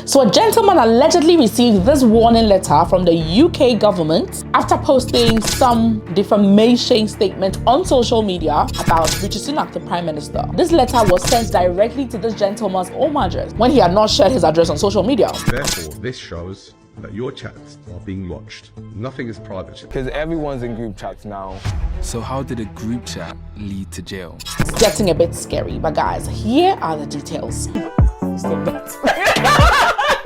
So a gentleman allegedly received this warning letter from the UK government after posting some defamation statement on social media about Rishi Sunak, the Prime Minister. This letter was sent directly to this gentleman's home address when he had not shared his address on social media. Therefore, this shows that your chats are being watched. Nothing is private. Because everyone's in group chats now. So how did a group chat lead to jail? It's getting a bit scary, but guys, here are the details.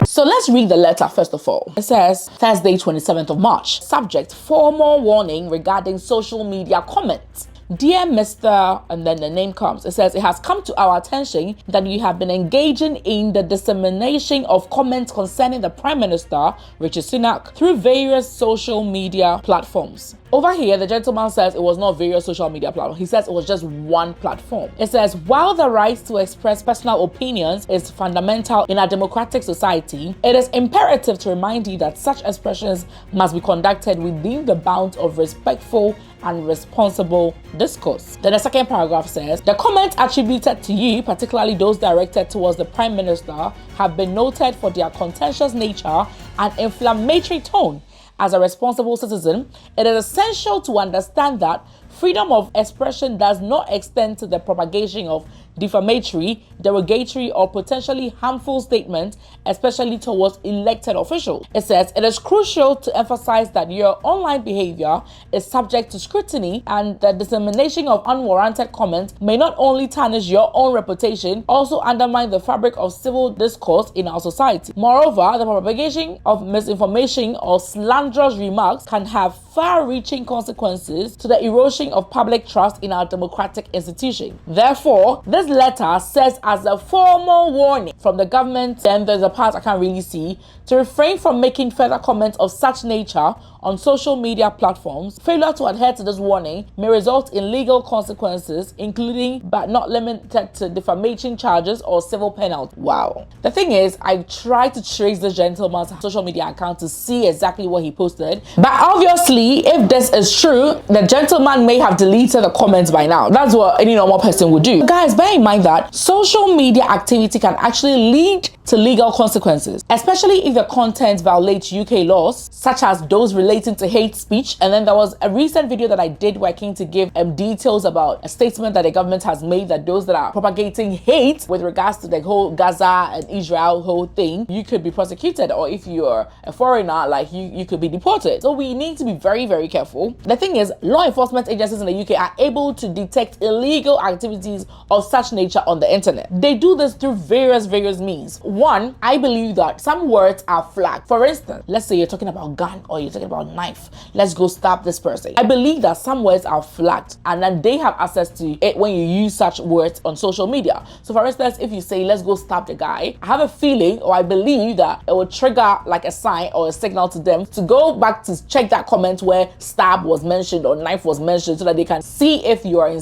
So let's read the letter first of all. It says, Thursday, 27th of March. Subject, formal warning regarding social media comments. Dear Mr. and then the name comes. It says, it has come to our attention that you have been engaging in the dissemination of comments concerning the Prime Minister, Rishi Sunak, through various social media platforms. Over here, the gentleman says it was not various social media platforms. He says it was just one platform. It says, while the right to express personal opinions is fundamental in a democratic society, it is imperative to remind you that such expressions must be conducted within the bounds of respectful and responsible discourse. Then the second paragraph says, the comments attributed to you, particularly those directed towards the Prime Minister, have been noted for their contentious nature and inflammatory tone. As a responsible citizen, it is essential to understand that freedom of expression does not extend to the propagation of defamatory, derogatory, or potentially harmful statements, especially towards elected officials. It says it is crucial to emphasize that your online behavior is subject to scrutiny, and the dissemination of unwarranted comments may not only tarnish your own reputation, also undermine the fabric of civil discourse in our society. Moreover, the propagation of misinformation or slanderous remarks can have far-reaching consequences to the erosion of public trust in our democratic institution. Therefore, this letter says as a formal warning from the government, then there's a part I can't really see, to refrain from making further comments of such nature on social media platforms. Failure to adhere to this warning may result in legal consequences, including but not limited to defamation charges or civil penalty. Wow. The thing is, I tried to trace this gentleman's social media account to see exactly what he posted, but obviously, if this is true, the gentleman may have deleted the comments by now. That's what any normal person would do. Guys, bear in mind that social media activity can actually lead to legal consequences, especially if the content violates UK laws, such as those relating to hate speech. And then there was a recent video that I did working to give details about a statement that the government has made that those that are propagating hate with regards to the whole Gaza and Israel whole thing, you could be prosecuted, or if you're a foreigner, like you could be deported. So we need to be very, very careful. The thing is, law enforcement agencies in the UK are able to detect illegal activities of such nature on the internet. They do this through various means. One, I believe that some words are flagged. For instance, let's say you're talking about gun or you're talking about knife. Let's go stab this person. I believe that some words are flagged and then they have access to it when you use such words on social media. So for instance, if you say, let's go stab the guy, I have a feeling or I believe that it will trigger like a sign or a signal to them to go back to check that comment where stab was mentioned or knife was mentioned, so that they can see if you're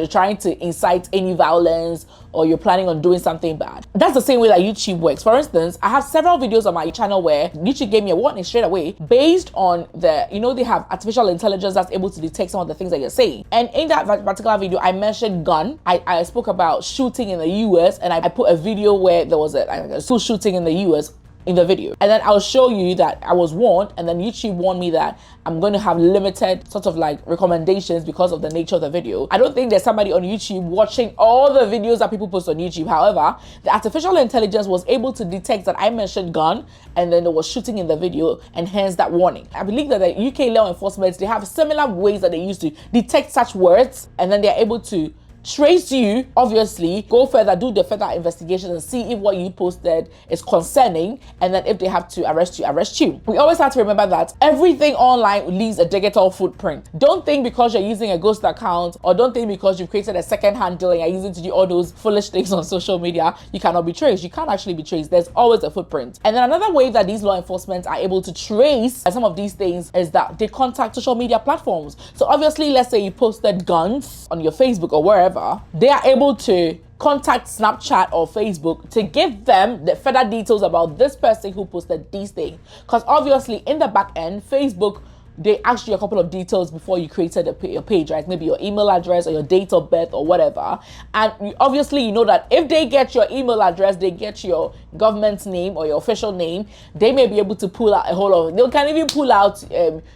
trying to incite any violence or you're planning on doing something bad. That's the same way that YouTube works. For instance, I have several videos on my channel where YouTube gave me a warning straight away based on they have artificial intelligence that's able to detect some of the things that you're saying. And in that particular video, I mentioned gun. I spoke about shooting in the US, and I put a video where there was a school shooting in the US in the video. And then I'll show you that I was warned, and then YouTube warned me that I'm going to have limited sort of like recommendations because of the nature of the video. I don't think there's somebody on YouTube watching all the videos that people post on YouTube. However, the artificial intelligence was able to detect that I mentioned gun, and then there was shooting in the video, and hence that warning. I believe that the UK law enforcement, they have similar ways that they use to detect such words, and then they're able to trace you, obviously, go further, do the further investigation and see if what you posted is concerning, and then if they have to arrest you. We always have to remember that everything online leaves a digital footprint. Don't think because you're using a ghost account, or don't think because you've created a second handle and you're using to do all those foolish things on social media, you cannot be traced. You can't actually be traced. There's always a footprint. And then another way that these law enforcement are able to trace some of these things is that they contact social media platforms. So obviously, let's say you posted guns on your Facebook or wherever, they are able to contact Snapchat or Facebook to give them the further details about this person who posted these things. Because obviously in the back end, Facebook they asked you a couple of details before you created your page, right? Maybe your email address or your date of birth or whatever. And obviously, you know that if they get your email address, they get your government's name or your official name, they may be able to pull out a whole lot. They can even pull out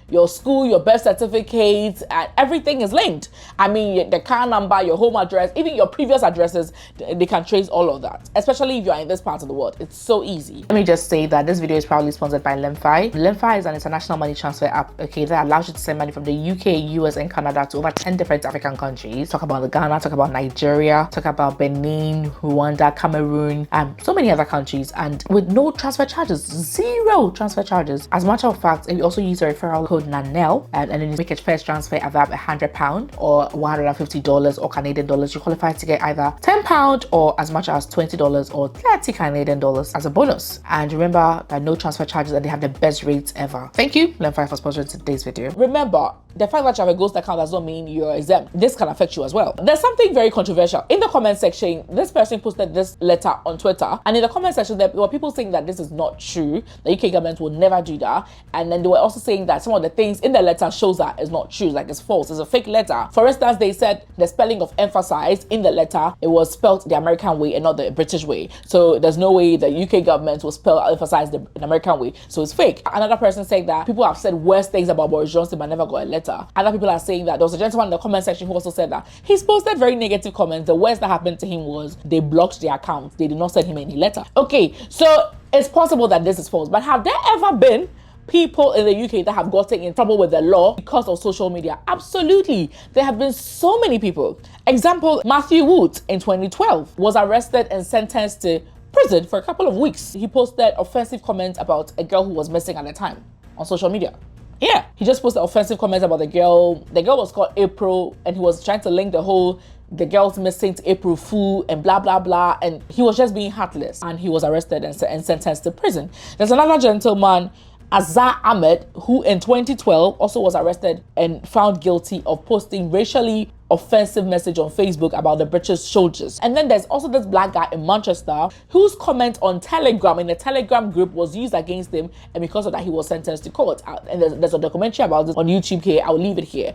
your school, your birth certificate, and everything is linked. I mean, the car number, your home address, even your previous addresses, they can trace all of that, especially if you're in this part of the world. It's so easy. Let me just say that this video is proudly sponsored by LEMFI. LEMFI is an international money transfer app, okay, that allows you to send money from the UK, US, and Canada to over 10 different African countries. Talk about Ghana, talk about Nigeria, talk about Benin, Rwanda, Cameroon, and so many other countries, and with no transfer charges, zero transfer charges. As a matter of fact, if you also use the referral code NANEL, and then you make a first transfer of about £100 or $150 or Canadian dollars, you qualify to get either £10 or as much as $20 or 30 Canadian dollars as a bonus. And remember that no transfer charges, and they have the best rates ever. Thank you, LEMFI, for sponsoring today's video. Remember, the fact that you have a ghost account does not mean you're exempt. This can affect you as well. There's something very controversial. In the comment section, this person posted this letter on Twitter, and in the comment section there were people saying that this is not true, the UK government will never do that. And then they were also saying that some of the things in the letter shows that it's not true, like it's false, it's a fake letter. For instance, they said the spelling of emphasize in the letter, it was spelled the American way and not the British way. So there's no way the UK government will spell emphasize the American way, so it's fake. Another person saying that people have said worse things about Boris Johnson but never got a letter. Other people are saying that there was a gentleman in the comment section who also said that he's posted very negative comments. The worst that happened to him was they blocked the account. They did not send him any letter. Okay, so it's possible that this is false, but have there ever been people in the UK that have gotten in trouble with the law because of social media? Absolutely. There have been so many people. Example, Matthew Wood in 2012 was arrested and sentenced to prison for a couple of weeks. He posted offensive comments about a girl who was missing at the time on social media. Yeah, he just posted offensive comments about the girl. The girl was called April, and he was trying to link the girl's missing to April Fool and blah, blah, blah. And he was just being heartless, and he was arrested and sentenced to prison. There's another gentleman, Azar Ahmed, who in 2012 also was arrested and found guilty of posting racially offensive message on Facebook about the British soldiers. And then there's also this black guy in Manchester whose comment on Telegram, in the Telegram group, was used against him, and because of that he was sentenced to court. And there's a documentary about this on YouTube here. I'll leave it here.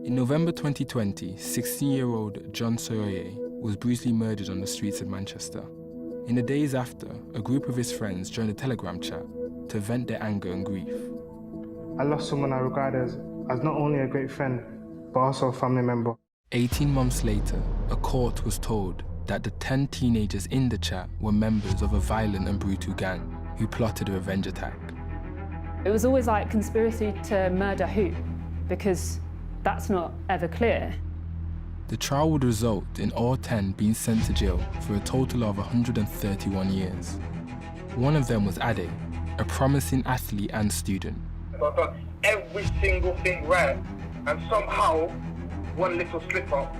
In November 2020, 16-year-old John Sawyer was brutally murdered on the streets of Manchester. In the days after, a group of his friends joined a Telegram chat to vent their anger and grief. I lost someone I regard as not only a great friend, but also a family member. 18 months later, a court was told that the 10 teenagers in the chat were members of a violent and brutal gang who plotted a revenge attack. It was always like conspiracy to murder who, because that's not ever clear. The trial would result in all 10 being sent to jail for a total of 131 years. One of them was Ade, a promising athlete and student. I've done every single thing right, and somehow one little slip up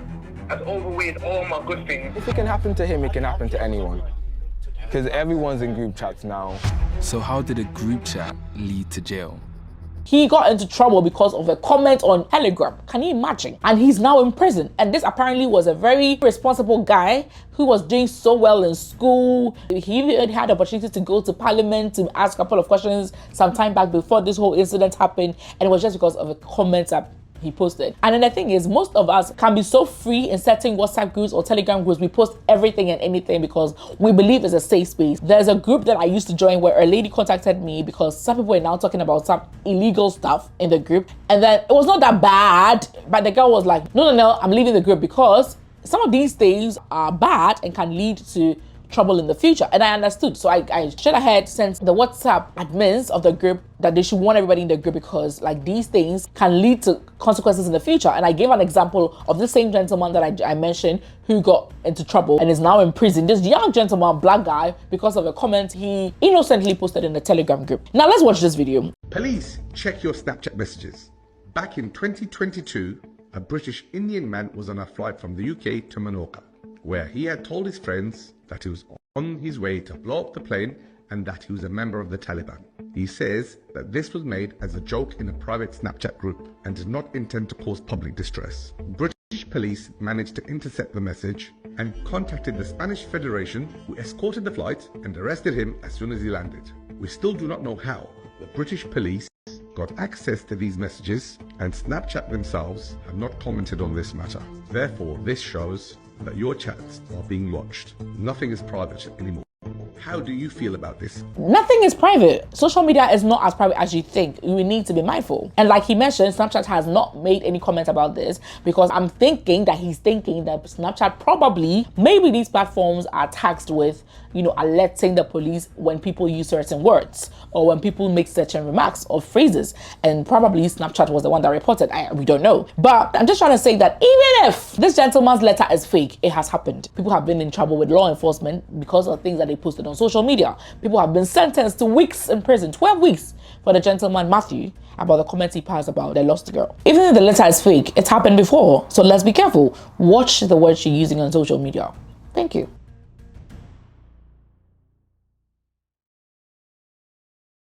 has overweighed all my good things. If it can happen to him, it can happen to anyone. Because everyone's in group chats now. So how did a group chat lead to jail? He got into trouble because of a comment on Telegram. Can you imagine? And he's now in prison. And this apparently was a very responsible guy who was doing so well in school. He even had the opportunity to go to Parliament to ask a couple of questions some time back before this whole incident happened. And it was just because of a comment that he posted. And then the thing is, most of us can be so free in certain WhatsApp groups or Telegram groups. We post everything and anything because we believe it's a safe space. There's a group that I used to join where a lady contacted me because some people were now talking about some illegal stuff in the group. And then it was not that bad, but the girl was like, no, I'm leaving the group because some of these things are bad and can lead to trouble in the future. And I understood. So I should have had sent the WhatsApp admins of the group that they should warn everybody in the group because like these things can lead to consequences in the future. And I gave an example of the same gentleman that I mentioned who got into trouble and is now in prison. This young gentleman, black guy, because of a comment he innocently posted in the Telegram group. Now let's watch this video. Police check your Snapchat messages. Back in 2022, a British Indian man was on a flight from the UK to Menorca, where he had told his friends that he was on his way to blow up the plane and that he was a member of the Taliban. He says that this was made as a joke in a private Snapchat group and did not intend to cause public distress. British police managed to intercept the message and contacted the Spanish Federation, who escorted the flight and arrested him as soon as he landed. We still do not know how the British police got access to these messages, and Snapchat themselves have not commented on this matter. Therefore, this shows that your chats are being watched. Nothing is private anymore. How do you feel about this? Nothing is private. Social media is not as private as you think. We need to be mindful. And like he mentioned, Snapchat has not made any comment about this, because I'm thinking that he's thinking that Snapchat probably, maybe these platforms are taxed with, alerting the police when people use certain words or when people make certain remarks or phrases. And probably Snapchat was the one that reported. We don't know. But I'm just trying to say that even if this gentleman's letter is fake, it has happened. People have been in trouble with law enforcement because of things that they posted on social media. People have been sentenced to weeks in prison, 12 weeks, for the gentleman Matthew, about the comments he passed about their lost girl. Even if the letter is fake, it's happened before. So let's be careful. Watch the words you're using on social media. Thank you.